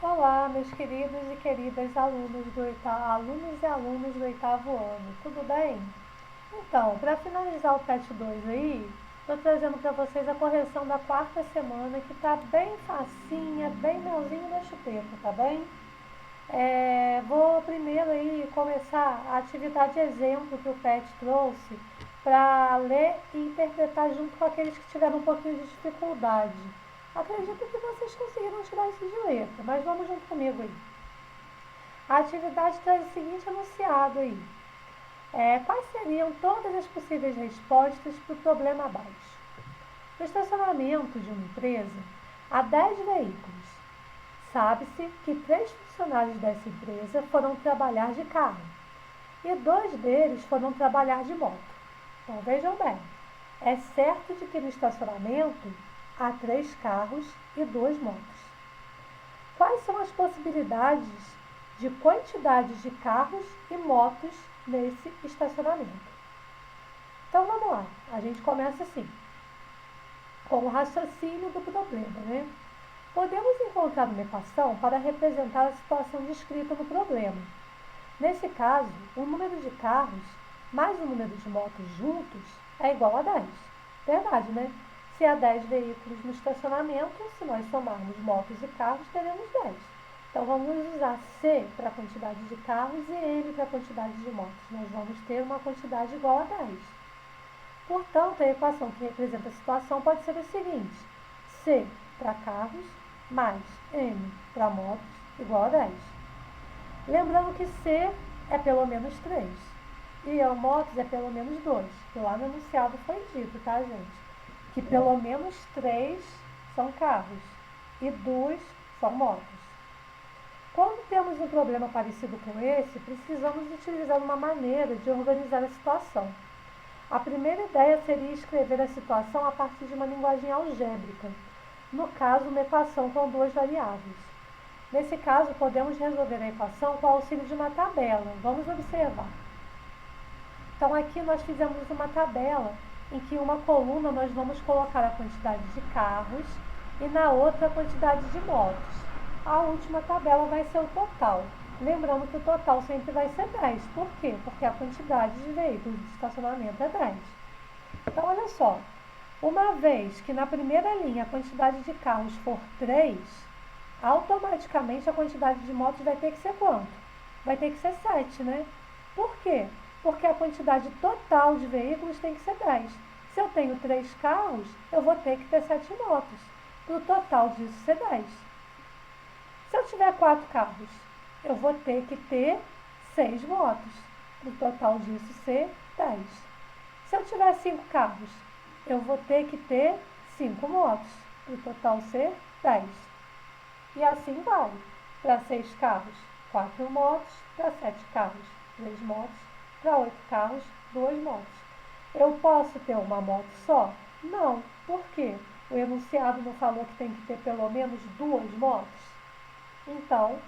Olá, meus queridos e queridas alunos e alunas do oitavo ano, tudo bem? Então, para finalizar o PET 2 aí, estou trazendo para vocês a correção da quarta semana, que está bem facinha, bem melzinho na chupeta, tá bem? Vou primeiro aí começar a atividade exemplo que o PET trouxe para ler e interpretar junto com aqueles que tiveram um pouquinho de dificuldade. Acredito que vocês conseguiram tirar isso de letra, mas vamos junto comigo aí. A atividade traz o seguinte enunciado aí. Quais seriam todas as possíveis respostas para o problema abaixo? No estacionamento de uma empresa, há 10 veículos. Sabe-se que 3 funcionários dessa empresa foram trabalhar de carro e 2 deles foram trabalhar de moto. Então vejam bem, é certo de que no estacionamento há 3 carros e 2 motos. Quais são as possibilidades de quantidades de carros e motos nesse estacionamento? Então vamos lá, a gente começa assim, com o raciocínio do problema, né? Podemos encontrar uma equação para representar a situação descrita no problema. Nesse caso, o número de carros mais o número de motos juntos é igual a 10. Verdade, né? Se há 10 veículos no estacionamento, se nós somarmos motos e carros, teremos 10. Então, vamos usar C para a quantidade de carros e M para a quantidade de motos. Nós vamos ter uma quantidade igual a 10. Portanto, a equação que representa a situação pode ser a seguinte: C para carros mais M para motos igual a 10. Lembrando que C é pelo menos 3 e a motos é pelo menos 2, que lá no enunciado foi dito, tá, gente? Que pelo menos 3 são carros e 2 são motos. Quando temos um problema parecido com esse, precisamos utilizar uma maneira de organizar a situação. A primeira ideia seria escrever a situação a partir de uma linguagem algébrica, no caso, uma equação com 2 variáveis. Nesse caso, podemos resolver a equação com o auxílio de uma tabela. Vamos observar. Então, aqui nós fizemos uma tabela em que uma coluna nós vamos colocar a quantidade de carros e na outra a quantidade de motos. A última tabela vai ser o total. Lembrando que o total sempre vai ser 10. Por quê? Porque a quantidade de veículos de estacionamento é 10. Então, olha só. Uma vez que na primeira linha a quantidade de carros for 3, automaticamente a quantidade de motos vai ter que ser quanto? Vai ter que ser 7, né? Por quê? Porque a quantidade total de veículos tem que ser 10. Se eu tenho 3 carros, eu vou ter que ter 7 motos. Para o total disso ser 10. Se eu tiver 4 carros, eu vou ter que ter 6 motos. Para o total disso ser 10. Se eu tiver 5 carros, eu vou ter que ter 5 motos. Para o total ser 10. E assim vai. Para 6 carros, 4 motos. Para 7 carros, 3 motos. Para 8 carros, 2 motos. Eu posso ter uma moto só? Não. Por quê? O enunciado não falou que tem que ter pelo menos 2 motos? Então,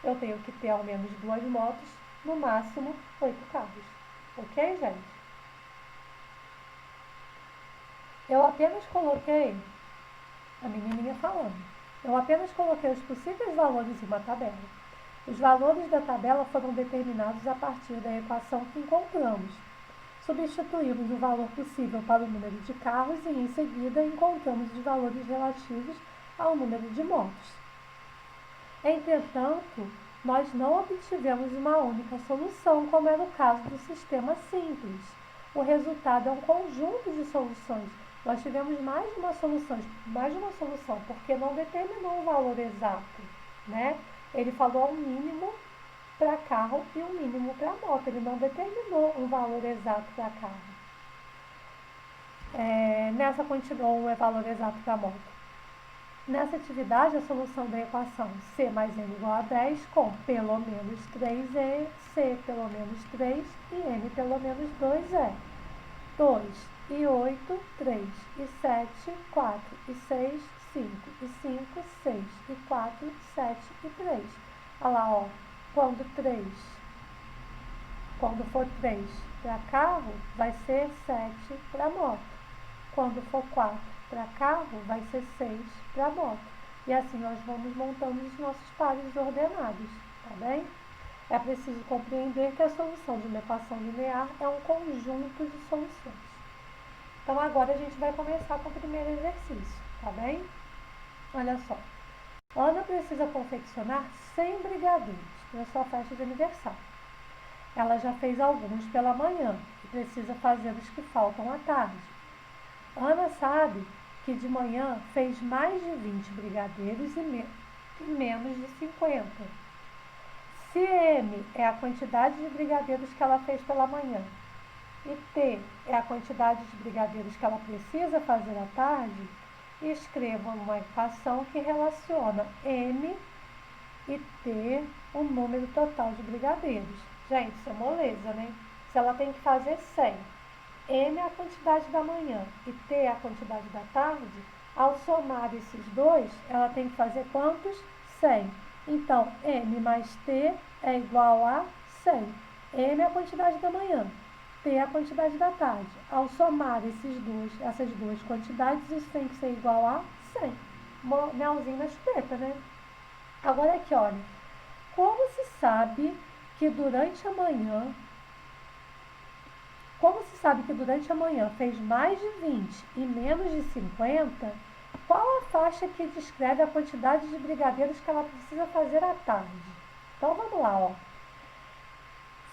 eu tenho que ter ao menos 2 motos, no máximo 8 carros. Ok, gente? Eu apenas coloquei a menininha falando. Eu apenas coloquei os possíveis valores em uma tabela. Os valores da tabela foram determinados a partir da equação que encontramos. Substituímos o valor possível para o número de carros e, em seguida, encontramos os valores relativos ao número de motos. Entretanto, nós não obtivemos uma única solução, como era o caso do sistema simples. O resultado é um conjunto de soluções. Nós tivemos mais de uma solução, porque não determinou um valor exato, né? Ele falou um mínimo para carro e um mínimo para moto. Ele não determinou um valor exato para carro. Nessa continuou um valor exato para moto. Nessa atividade, a solução da equação C mais M igual a 10 com pelo menos 3E, C pelo menos 3 e M pelo menos 2 é 2 e 8, 3 e 7, 4 e 6, 5 e 5, 6 e 4, 7 e 3. Olha lá, ó, quando for 3 para carro, vai ser 7 para moto. Quando for 4 para carro, vai ser 6 para moto. E assim nós vamos montando os nossos pares ordenados, tá bem? É preciso compreender que a solução de uma equação linear é um conjunto de soluções. Então agora a gente vai começar com o primeiro exercício, tá bem? Olha só. Ana precisa confeccionar 100 brigadeiros para sua festa de aniversário. Ela já fez alguns pela manhã e precisa fazer os que faltam à tarde. Ana sabe que de manhã fez mais de 20 brigadeiros e menos de 50. Se M é a quantidade de brigadeiros que ela fez pela manhã e T é a quantidade de brigadeiros que ela precisa fazer à tarde, escreva uma equação que relaciona M e T, o número total de brigadeiros. Gente, isso é moleza, né? Se ela tem que fazer 100, M é a quantidade da manhã e T é a quantidade da tarde, ao somar esses dois, ela tem que fazer quantos? 100. Então, M mais T é igual a 100. M é a quantidade da manhã, T é a quantidade da tarde. Ao somar essas duas quantidades, isso tem que ser igual a 100. Melzinho na chupeta, né? Agora aqui, olha. Como se sabe que durante a manhã fez mais de 20 e menos de 50, qual a faixa que descreve a quantidade de brigadeiros que ela precisa fazer à tarde? Então vamos lá, ó.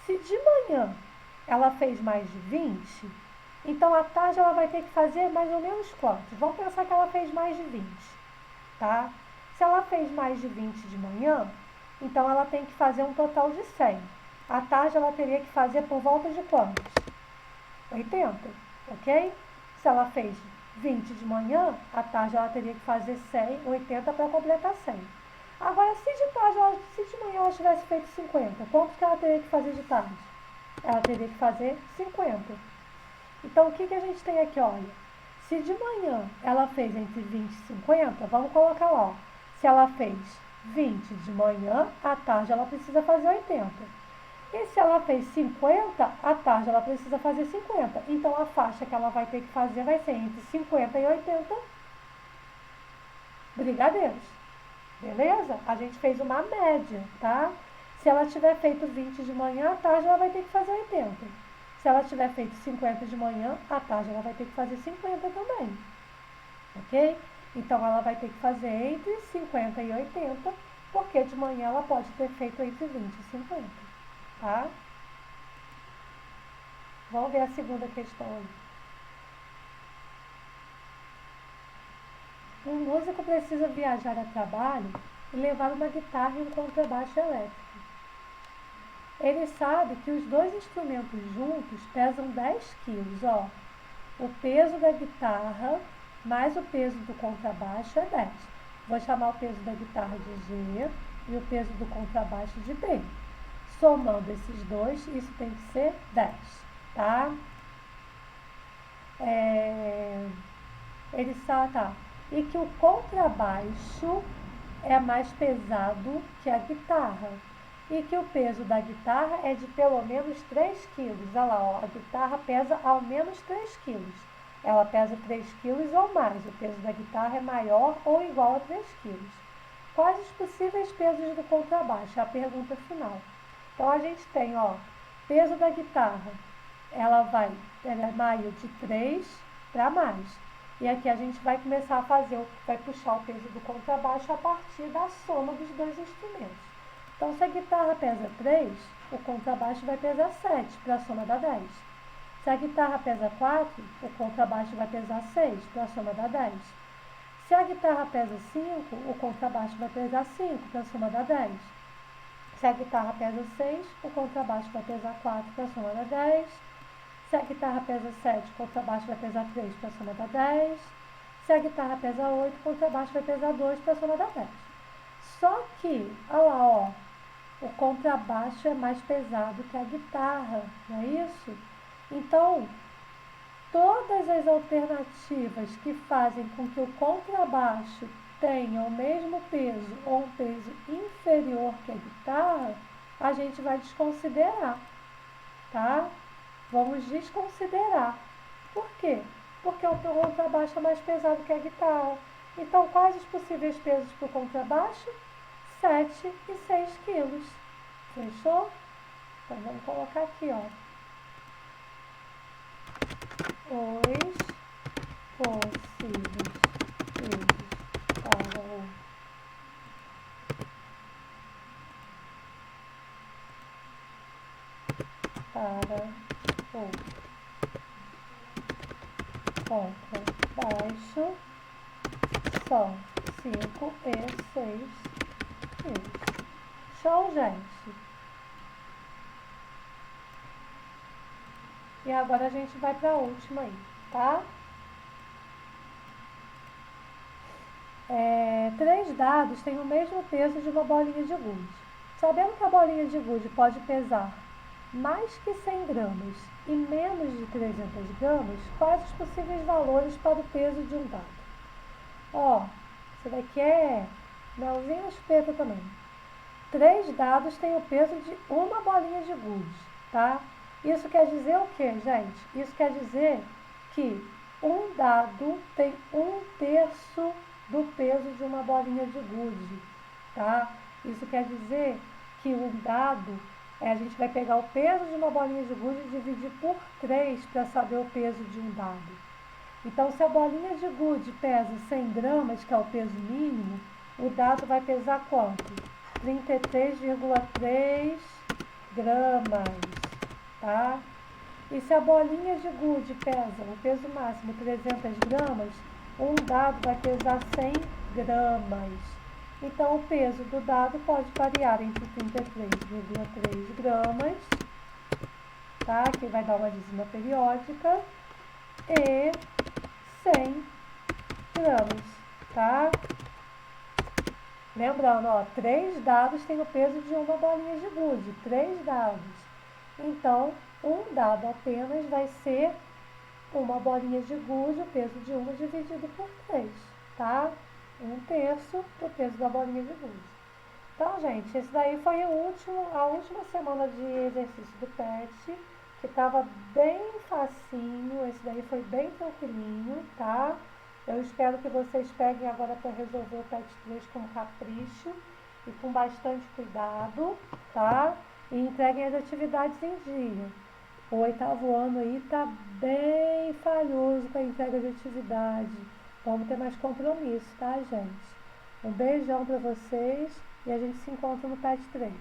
Se de manhã ela fez mais de 20, então à tarde ela vai ter que fazer mais ou menos quantos? Vamos pensar que ela fez mais de 20, tá? Se ela fez mais de 20 de manhã, então ela tem que fazer um total de 100. À tarde ela teria que fazer por volta de quantos? 80, ok? Se ela fez 20 de manhã, à tarde ela teria que fazer 100, 80 para completar 100. Agora, se de manhã ela tivesse feito 50, quanto que ela teria que fazer de tarde? Ela teria que fazer 50. Então, o que a gente tem aqui, olha? Se de manhã ela fez entre 20 e 50, vamos colocar lá, ó. Se ela fez 20 de manhã, à tarde ela precisa fazer 80. E se ela fez 50, à tarde ela precisa fazer 50. Então, a faixa que ela vai ter que fazer vai ser entre 50 e 80 brigadeiros. Beleza? A gente fez uma média, tá? Se ela tiver feito 20 de manhã, à tarde ela vai ter que fazer 80. Se ela tiver feito 50 de manhã, à tarde ela vai ter que fazer 50 também. Ok? Então, ela vai ter que fazer entre 50 e 80, porque de manhã ela pode ter feito entre 20 e 50. Tá? Vamos ver a segunda questão aí. Um músico precisa viajar a trabalho e levar uma guitarra e um contrabaixo elétrico. Ele sabe que os dois instrumentos juntos pesam 10 quilos. Ó. O peso da guitarra mais o peso do contrabaixo é 10. Vou chamar o peso da guitarra de G e o peso do contrabaixo de B. Somando esses dois, isso tem que ser 10, tá? Ele sabe, tá? E que o contrabaixo é mais pesado que a guitarra. E que o peso da guitarra é de pelo menos 3 quilos. Olha lá, ó, a guitarra pesa ao menos 3 quilos. Ela pesa 3 quilos ou mais. O peso da guitarra é maior ou igual a 3 quilos. Quais os possíveis pesos do contrabaixo? É a pergunta final. Então, a gente tem, ó, peso da guitarra. Ela é maior de 3 para mais. E aqui a gente vai começar a vai puxar o peso do contrabaixo a partir da soma dos dois instrumentos. Então, se a guitarra pesa 3, o contrabaixo vai pesar 7, para a soma dá 10. Se a guitarra pesa 4, o contrabaixo vai pesar 6, para a soma dá 10. Se a guitarra pesa 5, o contrabaixo vai pesar 5, para a soma dá 10. Se a guitarra pesa 6, o contrabaixo vai pesar 4, para a soma dá 10. Se a guitarra pesa 7, o contrabaixo vai pesar 3, para a soma dá 10. Se a guitarra pesa 8, o contrabaixo vai pesar 2, para a soma dá 10. Só que, olha lá, ó, o contrabaixo é mais pesado que a guitarra, não é isso? Então, todas as alternativas que fazem com que o contrabaixo tenha o mesmo peso ou um peso inferior que a guitarra, a gente vai desconsiderar, tá? Vamos desconsiderar. Por quê? Porque o contrabaixo é mais pesado que a guitarra. Então, quais os possíveis pesos para o contrabaixo? 7 e 6 quilos. Fechou? Então, vamos colocar aqui, ó. Os possíveis pesos para o contrabaixo são 5 e 6 quilos. Show, gente? E agora a gente vai para a última aí, tá? 3 dados têm o mesmo peso de uma bolinha de gude. Sabendo que a bolinha de gude pode pesar mais que 100 gramas e menos de 300 gramas, quais os possíveis valores para o peso de um dado? Ó, isso daqui é melzinho chupeta também. 3 dados têm o peso de uma bolinha de gude, tá? Isso quer dizer o que, gente? Isso quer dizer que um dado tem 1/3 do peso de uma bolinha de gude, tá? Isso quer dizer que um dado, a gente vai pegar o peso de uma bolinha de gude e dividir por 3 para saber o peso de um dado. Então, se a bolinha de gude pesa 100 gramas, que é o peso mínimo, o dado vai pesar quanto? 33,3 gramas, tá? E se a bolinha de gude pesa, o peso máximo, 300 gramas, um dado vai pesar 100 gramas. Então, o peso do dado pode variar entre 33,3 gramas, tá? Que vai dar uma dízima periódica, e 100 gramas, tá? Lembrando, ó, 3 dados têm o peso de uma bolinha de gude, 3 dados. Então, um dado apenas vai ser uma bolinha de gude, o peso de uma dividido por 3, tá? 1/3 do peso da bolinha de gude. Então, gente, esse daí foi a última semana de exercício do PET, que estava bem facinho, esse daí foi bem tranquilinho, tá? Eu espero que vocês peguem agora para resolver o PET 3 com capricho e com bastante cuidado, tá? E entreguem as atividades em dia. O 8º ano aí tá bem falhoso com a entrega de atividade. Vamos ter mais compromisso, tá, gente? Um beijão para vocês e a gente se encontra no PET 3.